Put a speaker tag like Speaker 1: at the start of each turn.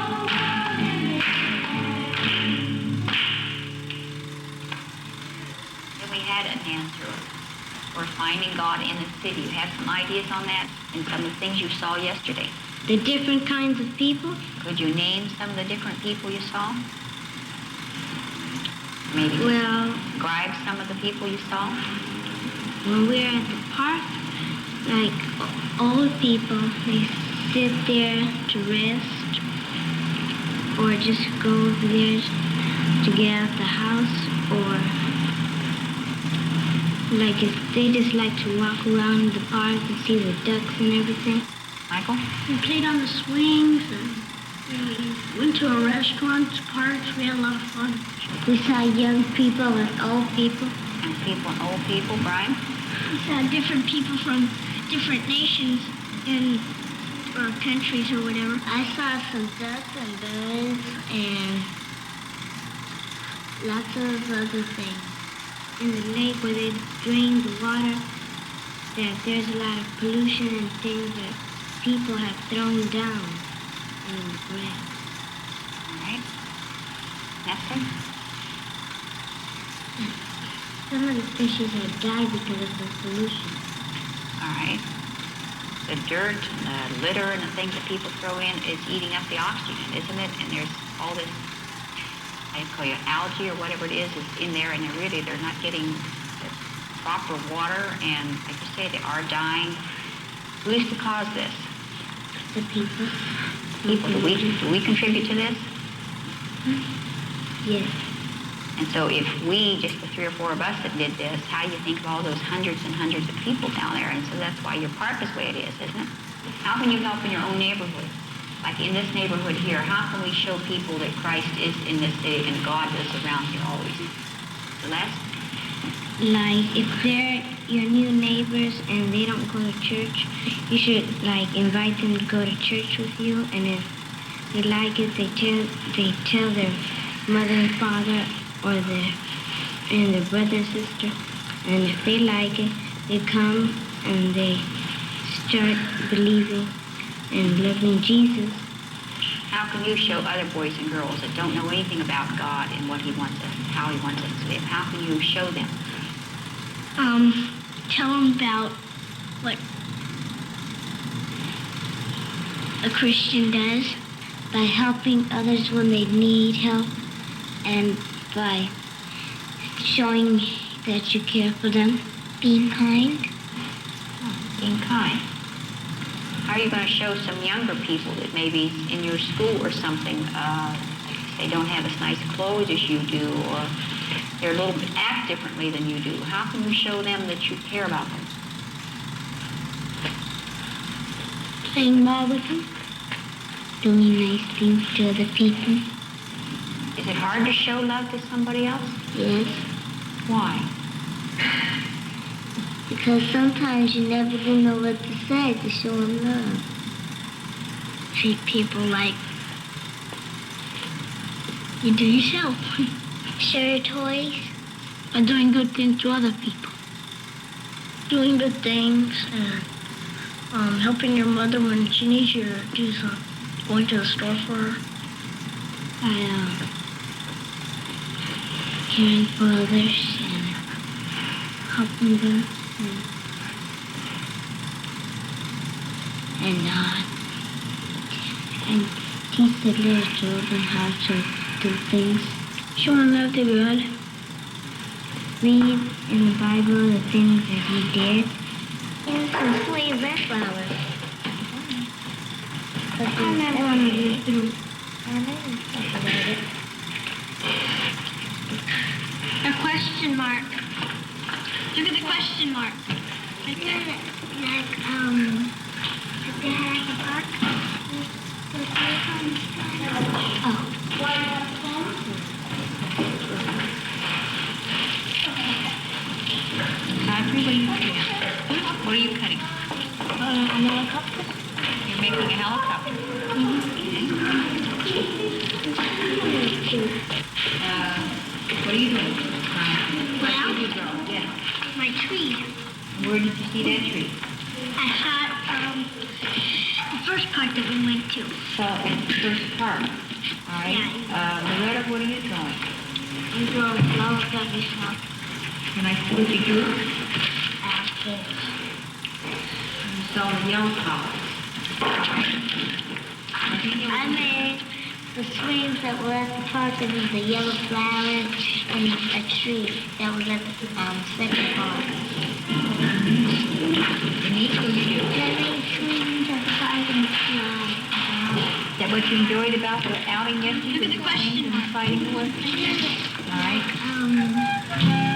Speaker 1: whole world in his
Speaker 2: Then we had an answer. We're finding God in the city. You have some ideas on that and some of the things you saw yesterday.
Speaker 1: The different kinds of people.
Speaker 2: Could you name some of the different people you saw? Maybe
Speaker 1: Well,
Speaker 2: describe some of the people you saw?
Speaker 1: when we were at the park, like old people, they sit there to rest or just go over there to get out the house, or like they just like to walk around the park and see the ducks and everything.
Speaker 2: Michael?
Speaker 1: We played on the swings and we went to a restaurant, parks. We had a lot of fun. We saw young people and old people.
Speaker 2: And people and old people, Brian?
Speaker 1: We saw different people from different nations and countries or whatever. I saw some ducks and birds and lots of other things. In the lake where they drain the water, that there's a lot of pollution and things that people have thrown down in the ground.
Speaker 2: All right. Nestor?
Speaker 1: Some of the fishes have died because of the pollution.
Speaker 2: All right. The dirt and the litter and the things that people throw in is eating up the oxygen, isn't it? And there's all this, I call it algae or whatever it is in there, and they're not getting the proper water, and like you say, they are dying. Who is to cause this?
Speaker 1: The people.
Speaker 2: People. Do we contribute to this?
Speaker 1: Yes.
Speaker 2: And so if we, just the 3 or 4 of us that did this, how do you think of all those hundreds and hundreds of people down there? And so that's why your park is the way it is, isn't it? How can you help in your own neighborhood? Like in this neighborhood here, how can we show people that Christ is in this city and God is around here always? Celeste?
Speaker 1: Like, if they're your new neighbors and they don't go to church, you should, like, invite them to go to church with you. And if they like it, they tell their mother and father or their brother and sister. And if they like it, they come and they start believing and loving Jesus.
Speaker 2: How can you show other boys and girls that don't know anything about God and what He wants us, how He wants us to live? How can you show them?
Speaker 1: Tell them about what a Christian does by helping others when they need help and by showing that you care for them. Being kind.
Speaker 2: Being kind. How are you going to show some younger people that maybe in your school or something, they don't have as nice clothes as you do, or they're a little bit act differently than you do? How can you show them that you care about them?
Speaker 1: Playing ball with them. Doing nice things to other people.
Speaker 2: Is it hard to show love to somebody else?
Speaker 1: Yes.
Speaker 2: Why?
Speaker 1: Because sometimes you never do know what to say to show them love. Treat people like you do yourself. Share your toys. By doing good things to other people. Doing good things and helping your mother when she needs you to do something. Going to the store for her. By caring for others and helping them. And teach the little children how to do things. Showing love to God. Read in the Bible the things that He did. And some slaves and flowers. I never want to read through. A question mark. Look at the question mark. Right there. If they have a park. Oh.
Speaker 2: Audrey, what are you cutting?
Speaker 1: A helicopter.
Speaker 2: You're making a helicopter. What are you doing?
Speaker 1: Well,
Speaker 2: What did you grow? Yeah.
Speaker 1: my tree.
Speaker 2: Where did you see that tree?
Speaker 1: I shot the first part that we went to.
Speaker 2: So, at the first part. All right.
Speaker 1: Yeah.
Speaker 2: Loretta, what are you drawing?
Speaker 1: I'm drawing flowers that we saw.
Speaker 2: Can I see what you drew?
Speaker 1: After.
Speaker 2: You saw the yellow flowers.
Speaker 1: I made the swings that were at the park. It was the yellow flowers and a tree that was at the second park.
Speaker 2: And each one you do.
Speaker 1: I made swings at the park and slide.
Speaker 2: Is that what you enjoyed about the outing yesterday?
Speaker 1: Look at the question mark.
Speaker 2: Fighting for? All right.